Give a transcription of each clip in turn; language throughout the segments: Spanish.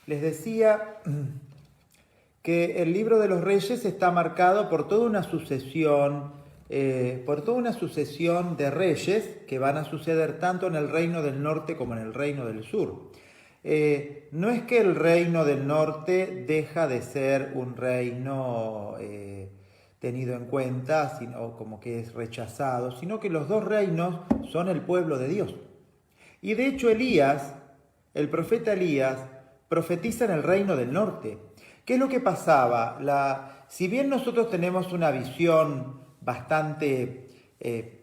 Les decía que el libro de los Reyes está marcado por toda una sucesión, de reyes que van a suceder tanto en el reino del norte como en el reino del sur. No es que el reino del norte deja de ser un reino tenido en cuenta, sino como que es rechazado, sino que los dos reinos son el pueblo de Dios. Y de hecho Elías, el profeta Elías, profetiza en el reino del norte. ¿Qué es lo que pasaba? Si bien nosotros tenemos una visión bastante,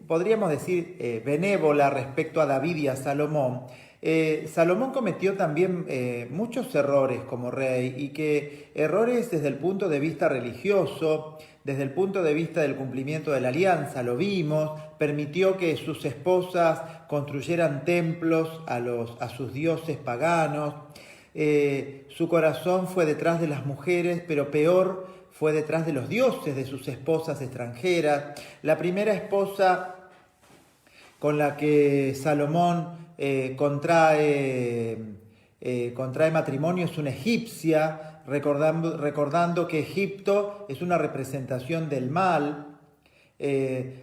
podríamos decir, benévola respecto a David y a Salomón, Salomón cometió también muchos errores como rey, y que errores desde el punto de vista religioso, desde el punto de vista del cumplimiento de la alianza, lo vimos, permitió que sus esposas construyeran templos a sus dioses paganos. Su corazón fue detrás de las mujeres, pero peor fue detrás de los dioses de sus esposas extranjeras. La primera esposa con la que Salomón contrae matrimonio es una egipcia, recordando que Egipto es una representación del mal,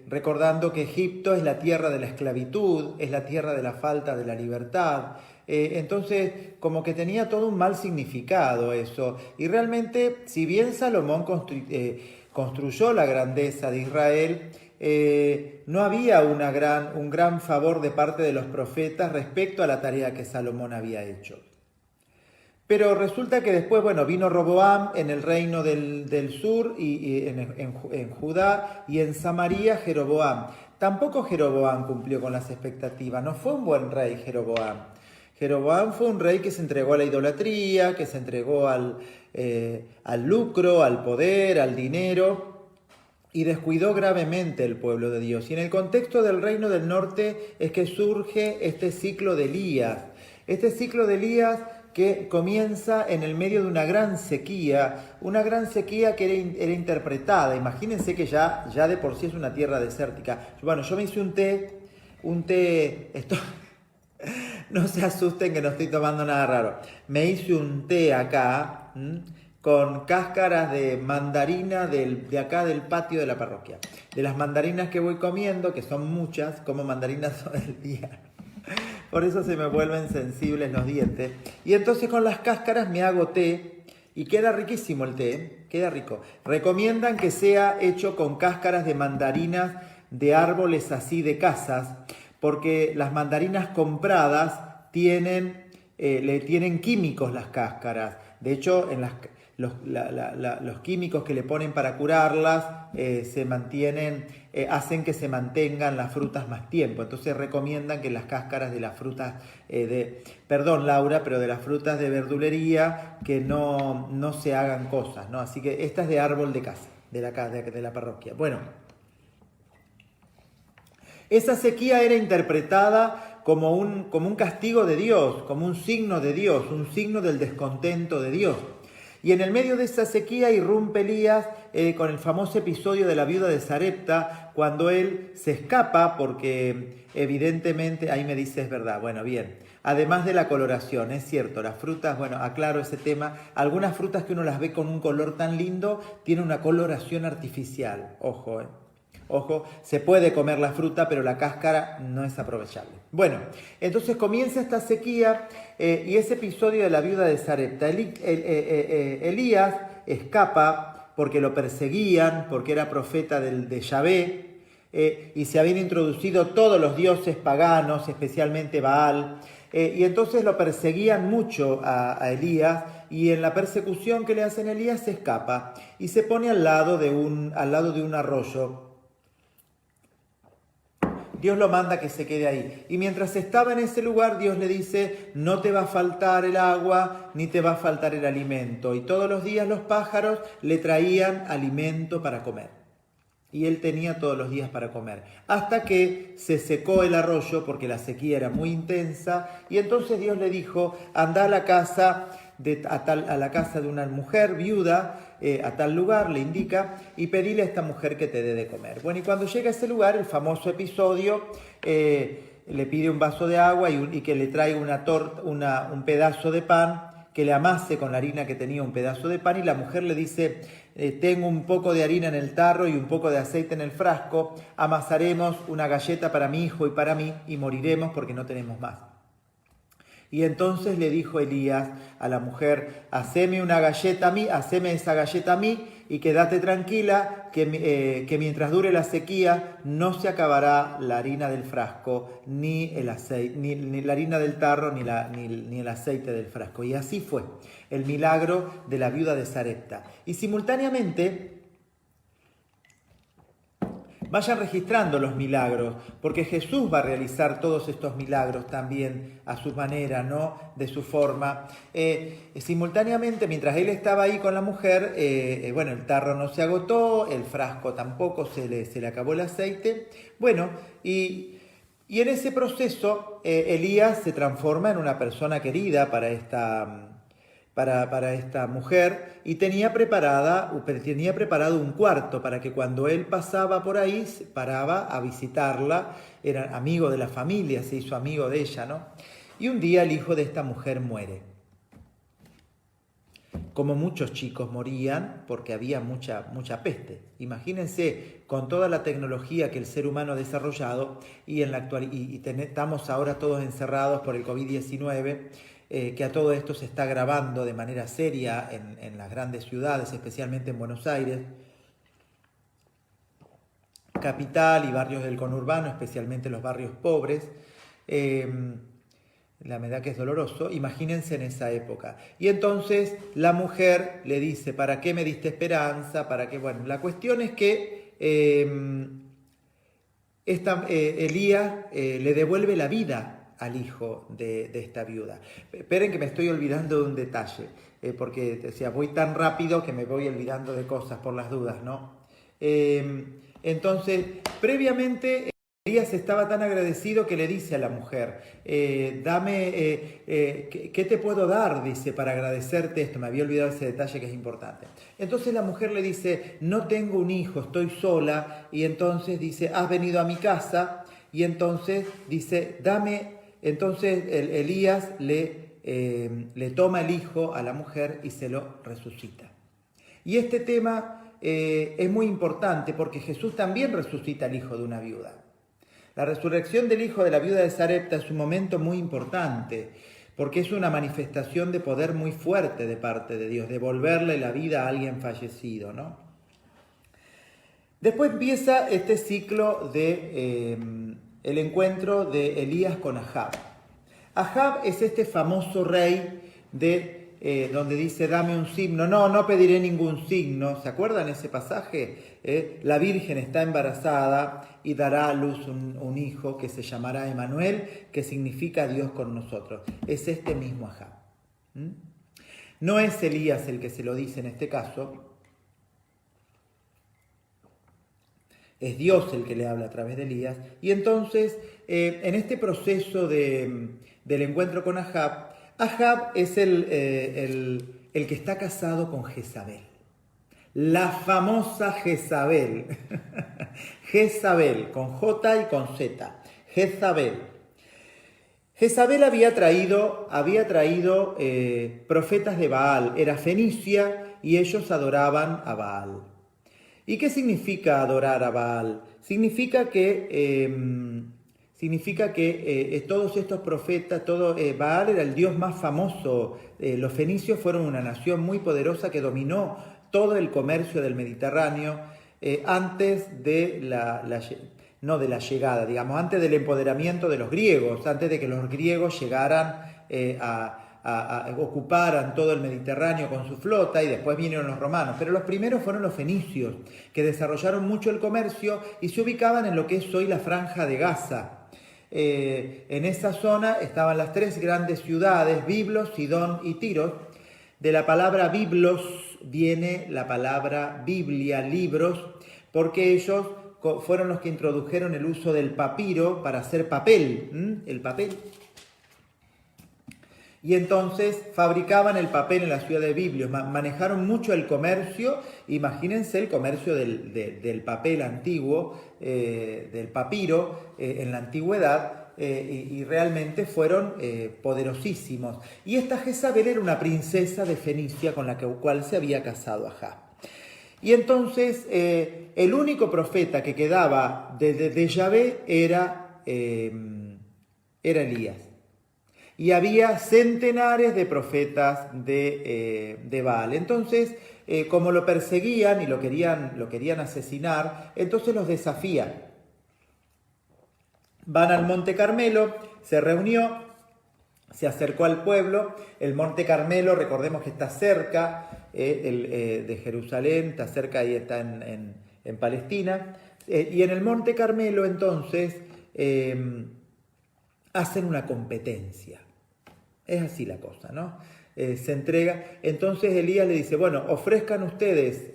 recordando que Egipto es la tierra de la esclavitud, es la tierra de la falta de la libertad. Entonces, como que tenía todo un mal significado eso. Y realmente, si bien Salomón construyó la grandeza de Israel, no había un gran favor de parte de los profetas respecto a la tarea que Salomón había hecho. Pero resulta que después, vino Roboam en el reino del sur, y en Judá, y en Samaria Jeroboam. Tampoco Jeroboam cumplió con las expectativas, no fue un buen rey Jeroboam. Jeroboam fue un rey que se entregó a la idolatría, que se entregó al lucro, al poder, al dinero, y descuidó gravemente el pueblo de Dios. Y en el contexto del reino del norte es que surge este ciclo de Elías. Este ciclo de Elías que comienza en el medio de una gran sequía que era interpretada. Imagínense que ya de por sí es una tierra desértica. Bueno, yo me hice un té, esto, no se asusten que no estoy tomando nada raro. Me hice un té acá, con cáscaras de mandarina de acá del patio de la parroquia. De las mandarinas que voy comiendo, que son muchas, como mandarinas todo el día. Por eso se me vuelven sensibles los dientes. Y entonces con las cáscaras me hago té y queda riquísimo el té, queda rico. Recomiendan que sea hecho con cáscaras de mandarinas de árboles así de casas, porque las mandarinas compradas le tienen químicos las cáscaras. De hecho, los químicos que le ponen para curarlas hacen que se mantengan las frutas más tiempo. Entonces recomiendan que las cáscaras de las frutas, perdón Laura, pero de las frutas de verdulería, que no se hagan cosas, ¿no? Así que esta es de árbol de casa, de la parroquia. Bueno, esa sequía era interpretada como un castigo de Dios, como un signo de Dios, un signo del descontento de Dios. Y en el medio de esa sequía irrumpe Elías con el famoso episodio de la viuda de Sarepta, cuando él se escapa porque evidentemente, ahí me dice es verdad, bueno, bien. Además de la coloración, es cierto, las frutas, aclaro ese tema, algunas frutas que uno las ve con un color tan lindo, tienen una coloración artificial, ojo, Ojo, se puede comer la fruta, pero la cáscara no es aprovechable. Bueno, entonces comienza esta sequía y ese episodio de la viuda de Sarepta. Elías escapa porque lo perseguían, porque era profeta de Yahvé, y se habían introducido todos los dioses paganos, especialmente Baal, y entonces lo perseguían mucho a Elías, y en la persecución que le hacen a Elías se escapa y se pone al lado de un arroyo. Dios lo manda que se quede ahí. Y mientras estaba en ese lugar, Dios le dice, no te va a faltar el agua, ni te va a faltar el alimento. Y todos los días los pájaros le traían alimento para comer. Y él tenía todos los días para comer. Hasta que se secó el arroyo, porque la sequía era muy intensa. Y entonces Dios le dijo, anda a la casa de una mujer viuda, a tal lugar, le indica, y pedile a esta mujer que te dé de comer. Bueno, y cuando llega a ese lugar, el famoso episodio, le pide un vaso de agua y que le traiga un pedazo de pan que le amase con la harina que tenía un pedazo de pan, y la mujer le dice, tengo un poco de harina en el tarro y un poco de aceite en el frasco, amasaremos una galleta para mi hijo y para mí y moriremos porque no tenemos más. Y entonces le dijo Elías a la mujer, haceme una galleta a mí, haceme esa galleta a mí y quédate tranquila que mientras dure la sequía no se acabará la harina del frasco, ni el aceite, ni la harina del tarro, ni el aceite del frasco. Y así fue el milagro de la viuda de Sarepta. Y simultáneamente, vayan registrando los milagros, porque Jesús va a realizar todos estos milagros también a su manera, ¿no? De su forma. Simultáneamente, mientras él estaba ahí con la mujer, bueno, el tarro no se agotó, el frasco tampoco, se le acabó el aceite. Bueno, y en ese proceso, Elías se transforma en una persona querida para esta mujer, y tenía preparado un cuarto para que cuando él pasaba por ahí, paraba a visitarla, era amigo de la familia, se hizo amigo de ella, ¿no? Y un día el hijo de esta mujer muere. Como muchos chicos morían porque había mucha mucha peste. Imagínense con toda la tecnología que el ser humano ha desarrollado y en la estamos ahora todos encerrados por el COVID-19, que a todo esto se está agravando de manera seria en las grandes ciudades, especialmente en Buenos Aires, capital y barrios del conurbano, especialmente los barrios pobres. La verdad que es doloroso, imagínense en esa época. Y entonces la mujer le dice, ¿para qué me diste esperanza? ¿Para qué? Bueno, la cuestión es que Elías le devuelve la vida al hijo de esta viuda. Esperen que me estoy olvidando de un detalle, porque voy tan rápido que me voy olvidando de cosas por las dudas, ¿no? Entonces, previamente, Elías estaba tan agradecido que le dice a la mujer, ¿qué te puedo dar? Dice, para agradecerte esto. Me había olvidado ese detalle que es importante. Entonces la mujer le dice, no tengo un hijo, estoy sola. Y entonces dice, has venido a mi casa. Y entonces dice, entonces Elías le toma el hijo a la mujer y se lo resucita. Y este tema es muy importante porque Jesús también resucita al hijo de una viuda. La resurrección del hijo de la viuda de Sarepta es un momento muy importante porque es una manifestación de poder muy fuerte de parte de Dios, devolverle la vida a alguien fallecido, ¿no? Después empieza este ciclo de el encuentro de Elías con Ahab. Ahab es este famoso rey donde dice, dame un signo. No pediré ningún signo. ¿Se acuerdan ese pasaje? La Virgen está embarazada y dará a luz un hijo que se llamará Emanuel, que significa Dios con nosotros. Es este mismo Ahab. No es Elías el que se lo dice en este caso. Es Dios el que le habla a través de Elías. Y entonces, en este proceso del encuentro con Ahab, Ahab es el que está casado con Jezabel. La famosa Jezabel. Jezabel, con J y con Z. Jezabel. Jezabel había traído profetas de Baal. Era fenicia y ellos adoraban a Baal. ¿Y qué significa adorar a Baal? Significa que todos estos profetas, Baal era el dios más famoso. Los fenicios fueron una nación muy poderosa que dominó todo el comercio del Mediterráneo antes de no de la llegada, digamos, antes del empoderamiento de los griegos, antes de que los griegos llegaran ocuparan todo el Mediterráneo con su flota, y después vinieron los romanos. Pero los primeros fueron los fenicios, que desarrollaron mucho el comercio y se ubicaban en lo que es hoy la Franja de Gaza. En esa zona estaban las tres grandes ciudades, Biblos, Sidón y Tiros. De la palabra Biblos viene la palabra Biblia, libros, porque ellos fueron los que introdujeron el uso del papiro para hacer papel, el papel. Y entonces fabricaban el papel en la ciudad de Biblios, manejaron mucho el comercio. Imagínense el comercio del papel antiguo, del papiro, en la antigüedad, y realmente fueron poderosísimos. Y esta Jezabel era una princesa de Fenicia con la cual se había casado Ahab. Y entonces el único profeta que quedaba de Yahvé era Elías. Y había centenares de profetas de Baal. Entonces, como lo perseguían y lo querían asesinar, entonces los desafían. Van al Monte Carmelo, se reunió, se acercó al pueblo. El Monte Carmelo, recordemos que está cerca de Jerusalén, está cerca, ahí está en Palestina. Y en el Monte Carmelo, entonces, hacen una competencia. Es así la cosa, ¿no? Se entrega. Entonces Elías le dice, bueno, ofrezcan ustedes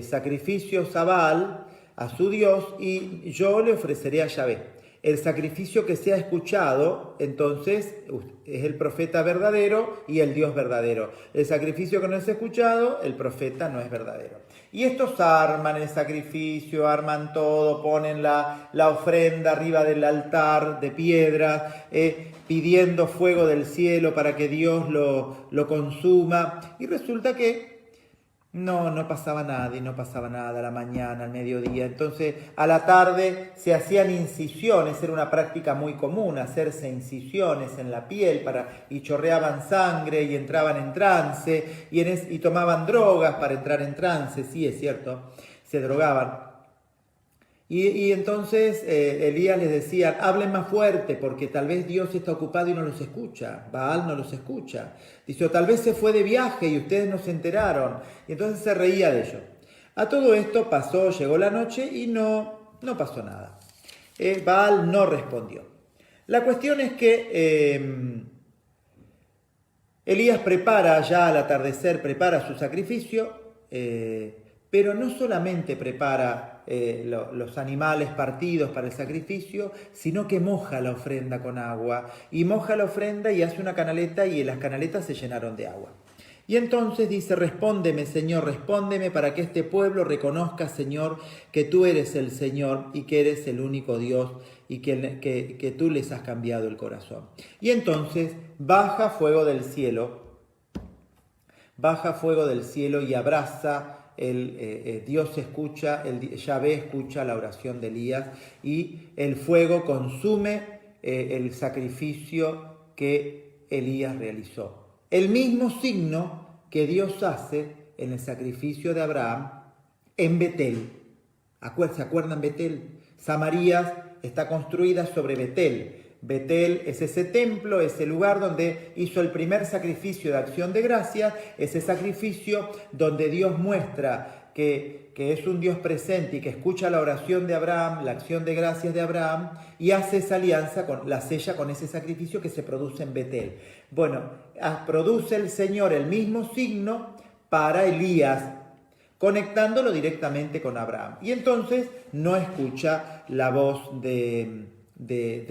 sacrificios a Baal, a su Dios, y yo le ofreceré a Yahvé. El sacrificio que sea escuchado, entonces, es el profeta verdadero y el Dios verdadero. El sacrificio que no es escuchado, el profeta no es verdadero. Y estos arman el sacrificio, arman todo, ponen la ofrenda arriba del altar de piedra, pidiendo fuego del cielo para que Dios lo consuma. Y resulta que no pasaba nada, y no pasaba nada a la mañana, al mediodía. Entonces, a la tarde se hacían incisiones, era una práctica muy común, hacerse incisiones en la piel y chorreaban sangre y entraban en trance y tomaban drogas para entrar en trance, sí, es cierto, se drogaban. Y entonces Elías les decía, hablen más fuerte porque tal vez Dios está ocupado y no los escucha, Baal no los escucha. Dice, o tal vez se fue de viaje y ustedes no se enteraron. Y entonces se reía de ellos. A todo esto llegó la noche y no pasó nada. Baal no respondió. La cuestión es que Elías ya al atardecer, prepara su sacrificio, pero no solamente prepara los animales partidos para el sacrificio, sino que moja la ofrenda con agua, y moja la ofrenda y hace una canaleta, y las canaletas se llenaron de agua. Y entonces dice, respóndeme, Señor, respóndeme para que este pueblo reconozca, Señor, que tú eres el Señor y que eres el único Dios y que tú les has cambiado el corazón. Y entonces baja fuego del cielo y abraza. Dios escucha, Yahvé escucha la oración de Elías y el fuego consume el sacrificio que Elías realizó. El mismo signo que Dios hace en el sacrificio de Abraham en Betel. ¿Se acuerdan Betel? Samaria está construida sobre Betel. Betel es ese templo, ese lugar donde hizo el primer sacrificio de acción de gracias, ese sacrificio donde Dios muestra que es un Dios presente y que escucha la oración de Abraham, la acción de gracias de Abraham, y hace esa alianza, la sella con ese sacrificio que se produce en Betel. Bueno, produce el Señor el mismo signo para Elías, conectándolo directamente con Abraham. Y entonces no escucha la voz de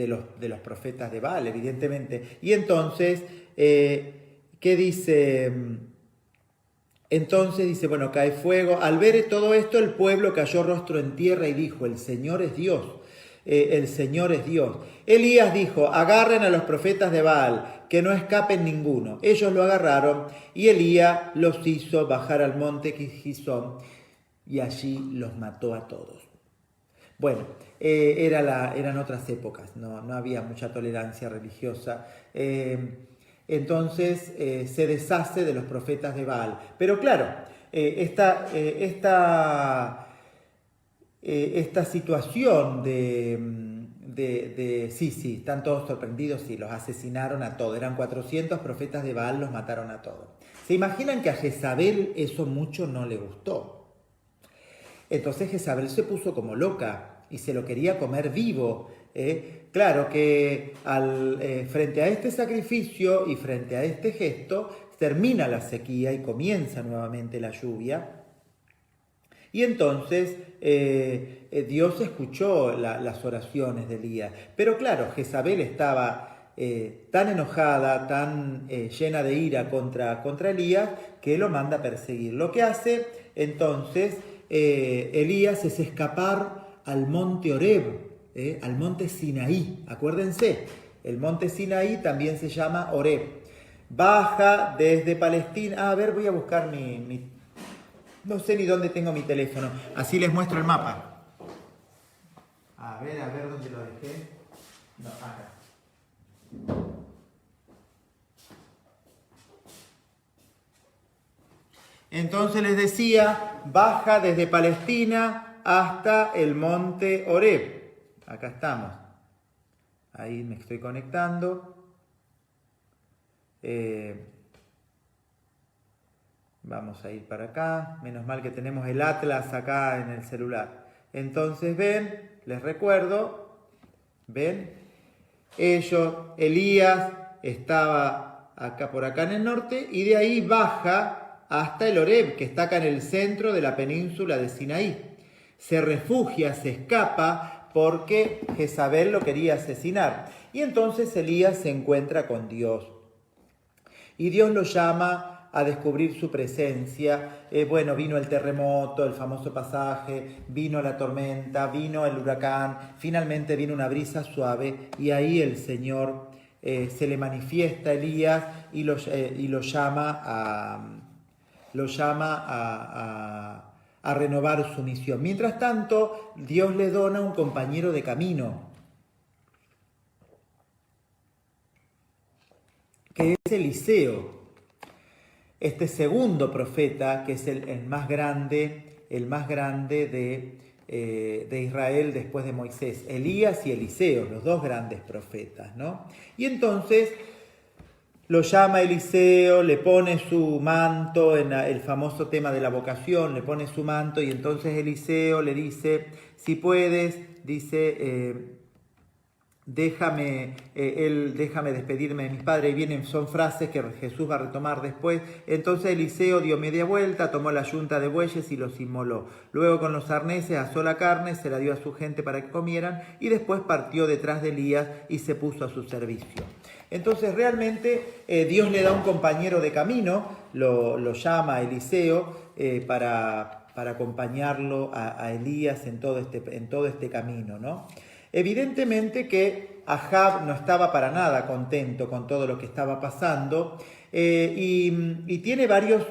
los profetas de Baal, evidentemente. Y entonces, ¿qué dice? Entonces dice, bueno, cae fuego. Al ver todo esto, el pueblo cayó rostro en tierra y dijo, el Señor es Dios. El Señor es Dios. Elías dijo, agarren a los profetas de Baal, que no escapen ninguno. Ellos lo agarraron y Elías los hizo bajar al monte Gizón y allí los mató a todos. Bueno, eran otras épocas, no había mucha tolerancia religiosa. Entonces se deshace de los profetas de Baal. Pero claro, esta situación sí, están todos sorprendidos, sí, los asesinaron a todos. Eran 400 profetas de Baal, los mataron a todos. ¿Se imaginan que a Jezabel eso mucho no le gustó? Entonces Jezabel se puso como loca y se lo quería comer vivo. Claro que frente a este sacrificio y frente a este gesto, termina la sequía y comienza nuevamente la lluvia. Y entonces Dios escuchó las oraciones de Elías. Pero claro, Jezabel estaba tan enojada, tan llena de ira contra Elías, que lo manda a perseguir. Lo que hace entonces Elías es escapar al monte Horeb. al monte Sinaí. Acuérdense, el monte Sinaí también se llama Horeb. Baja desde Palestina. A ver, voy a buscar no sé ni dónde tengo mi teléfono. Así les muestro el mapa. A ver dónde lo dejé. No, acá. Entonces les decía, baja desde Palestina hasta el monte Horeb. Acá estamos. Ahí me estoy conectando. Vamos a ir para acá. Menos mal que tenemos el Atlas acá en el celular. Entonces ven, les recuerdo, ven, Elías estaba acá por acá en el norte y de ahí baja hasta el Horeb, que está acá en el centro de la península de Sinaí. Se refugia, se escapa porque Jezabel lo quería asesinar. Y entonces Elías se encuentra con Dios. Y Dios lo llama a descubrir su presencia. Vino el terremoto, el famoso pasaje, vino la tormenta, vino el huracán, finalmente vino una brisa suave y ahí el Señor se le manifiesta a Elías y lo llama a renovar su misión. Mientras tanto, Dios le dona un compañero de camino, que es Eliseo, este segundo profeta, que es el más grande de Israel después de Moisés, Elías y Eliseo, los dos grandes profetas, ¿no? Y entonces lo llama Eliseo, le pone su manto, en el famoso tema de la vocación, le pone su manto y entonces Eliseo le dice, si puedes, dice, déjame despedirme de mis padres. Y son frases que Jesús va a retomar después. Entonces Eliseo dio media vuelta, tomó la yunta de bueyes y los inmoló. Luego con los arneses asó la carne, se la dio a su gente para que comieran y después partió detrás de Elías y se puso a su servicio. Entonces realmente Dios le da un compañero de camino, lo llama a Eliseo para acompañarlo a Elías en todo este camino, ¿no? Evidentemente que Ahab no estaba para nada contento con todo lo que estaba pasando y tiene varias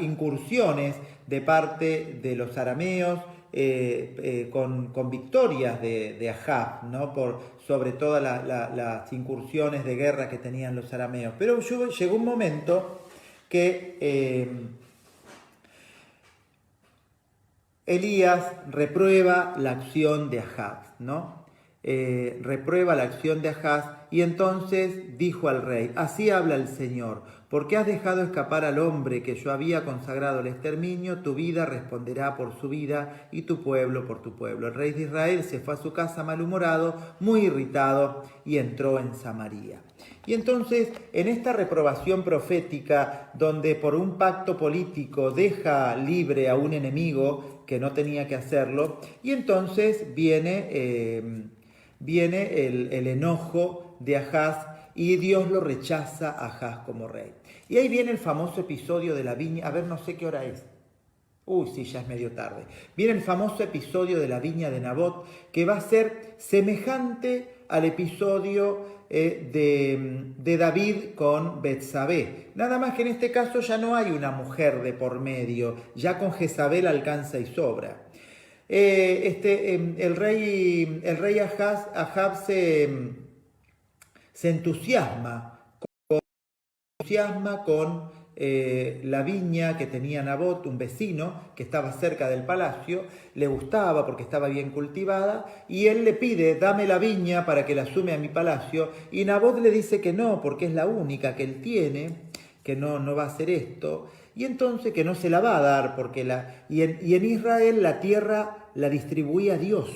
incursiones de parte de los arameos con victorias de Ahab, ¿no? Sobre todas las incursiones de guerra que tenían los arameos. Pero llegó un momento que Elías reprueba la acción de Ahab, ¿no? Reprueba la acción de Ahab y entonces dijo al rey, así habla el Señor, porque has dejado escapar al hombre que yo había consagrado al exterminio, tu vida responderá por su vida y tu pueblo por tu pueblo. El rey de Israel se fue a su casa malhumorado, muy irritado y entró en Samaria. Y entonces, en esta reprobación profética, donde por un pacto político deja libre a un enemigo que no tenía que hacerlo, y entonces viene el enojo de Ahaz y Dios lo rechaza a Ahaz como rey. Y ahí viene el famoso episodio de la viña, a ver, no sé qué hora es. Uy, sí, ya es medio tarde. Viene el famoso episodio de la viña de Nabot, que va a ser semejante al episodio de David con Betsabé. Nada más que en este caso ya no hay una mujer de por medio, ya con Jezabel alcanza y sobra. El rey Ahab se entusiasma con la viña que tenía Nabot, un vecino que estaba cerca del palacio, le gustaba porque estaba bien cultivada y él le pide, dame la viña para que la sume a mi palacio, y Nabot le dice que no, porque es la única que él tiene, que no va a hacer esto, y entonces que no se la va a dar, porque en Israel la tierra la distribuía Dios,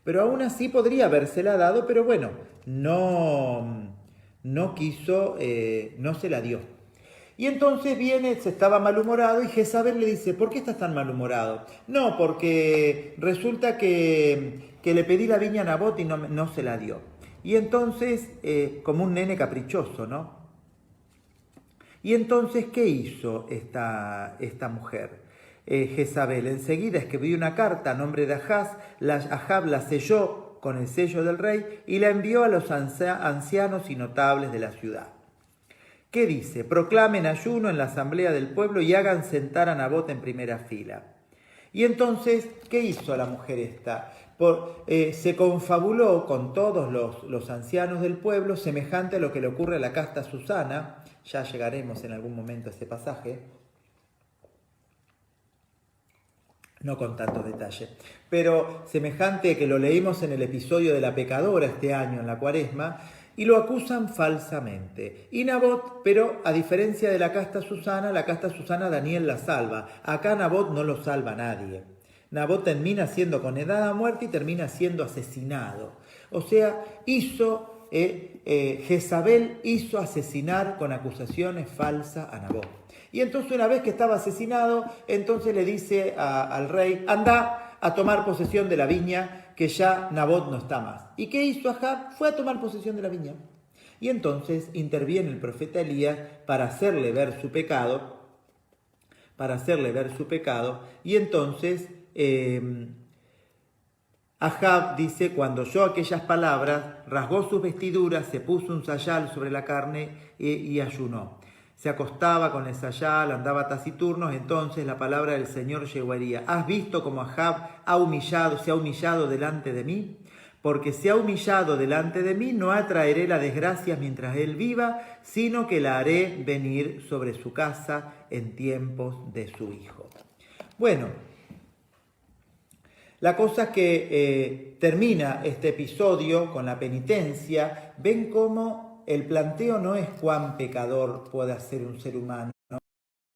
pero aún así podría habérsela dado, pero bueno, no quiso, no se la dio. Y entonces se estaba malhumorado y Jezabel le dice, ¿por qué estás tan malhumorado? No, porque resulta que le pedí la viña a Nabot y no se la dio. Y entonces, como un nene caprichoso, ¿no? Y entonces, ¿qué hizo esta mujer? Jezabel. Enseguida escribió una carta a nombre de Ahab la selló con el sello del rey y la envió a los ancianos y notables de la ciudad. ¿Qué dice? Proclamen ayuno en la asamblea del pueblo y hagan sentar a Nabot en primera fila. Y entonces, ¿qué hizo la mujer esta? Se confabuló con todos los ancianos del pueblo, semejante a lo que le ocurre a la casta Susana. Ya llegaremos en algún momento a ese pasaje, no con tanto detalle, pero semejante que lo leímos en el episodio de la pecadora este año en la Cuaresma, y lo acusan falsamente. Y Nabot, pero a diferencia de la casta Susana Daniel la salva. Acá Nabot no lo salva a nadie. Nabot termina siendo condenado a muerte y termina siendo asesinado. O sea, Jezabel hizo asesinar con acusaciones falsas a Nabot. Y entonces una vez que estaba asesinado, entonces le dice al rey, anda a tomar posesión de la viña, que ya Nabot no está más. ¿Y qué hizo Ahab? Fue a tomar posesión de la viña. Y entonces interviene el profeta Elías para hacerle ver su pecado, y entonces Ahab dice, cuando oyó aquellas palabras, rasgó sus vestiduras, se puso un sayal sobre la carne y ayunó. Se acostaba con el sayal, andaba taciturno. Entonces la palabra del Señor llegó a Elías. ¿Has visto cómo Ahab se ha humillado delante de mí? Porque se ha humillado delante de mí, no atraeré la desgracia mientras él viva, sino que la haré venir sobre su casa en tiempos de su hijo. Bueno, la cosa es que termina este episodio con la penitencia. Ven cómo el planteo no es cuán pecador puede ser un ser humano, ¿no?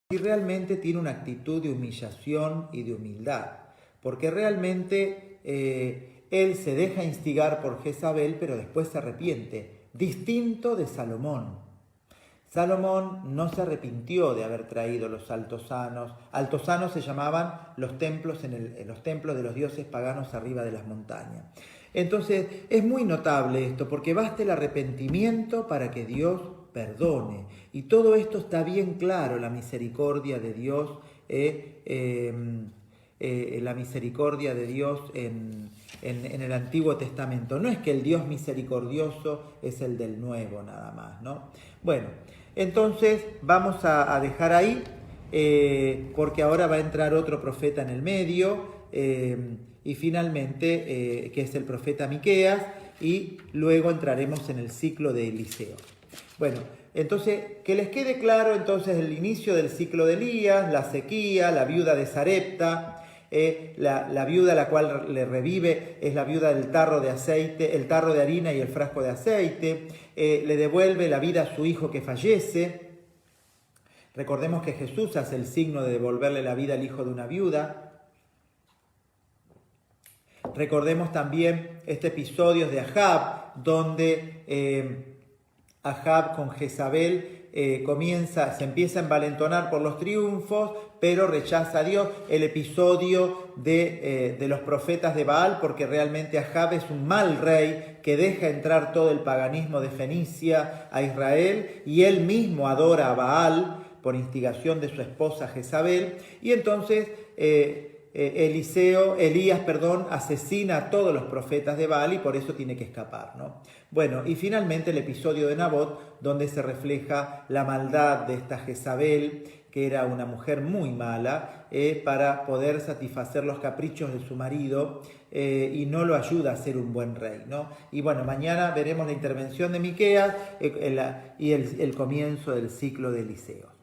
Si realmente tiene una actitud de humillación y de humildad, porque realmente él se deja instigar por Jezabel, pero después se arrepiente, distinto de Salomón. Salomón no se arrepintió de haber traído los altosanos. Altosanos se llamaban los templos los templos de los dioses paganos arriba de las montañas. Entonces es muy notable esto, porque basta el arrepentimiento para que Dios perdone. Y todo esto está bien claro, la misericordia de Dios, en el Antiguo Testamento. No es que el Dios misericordioso es el del Nuevo nada más, ¿no? Bueno, entonces vamos a dejar ahí, porque ahora va a entrar otro profeta en el medio, y finalmente, que es el profeta Miqueas, y luego entraremos en el ciclo de Eliseo. Bueno, entonces, que les quede claro entonces el inicio del ciclo de Elías, la sequía, la viuda de Sarepta, la viuda a la cual le revive es la viuda del tarro de aceite, el tarro de harina y el frasco de aceite, le devuelve la vida a su hijo que fallece. Recordemos que Jesús hace el signo de devolverle la vida al hijo de una viuda. Recordemos también este episodio de Ahab, donde Ahab con Jezabel se empieza a envalentonar por los triunfos, pero rechaza a Dios. El episodio de los profetas de Baal, porque realmente Ahab es un mal rey que deja entrar todo el paganismo de Fenicia a Israel, y él mismo adora a Baal por instigación de su esposa Jezabel, y entonces Elías asesina a todos los profetas de Baal y por eso tiene que escapar, ¿no? Bueno, y finalmente el episodio de Nabot, donde se refleja la maldad de esta Jezabel, que era una mujer muy mala, para poder satisfacer los caprichos de su marido, y no lo ayuda a ser un buen rey, ¿no? Y bueno, mañana veremos la intervención de Miqueas y el comienzo del ciclo de Eliseo.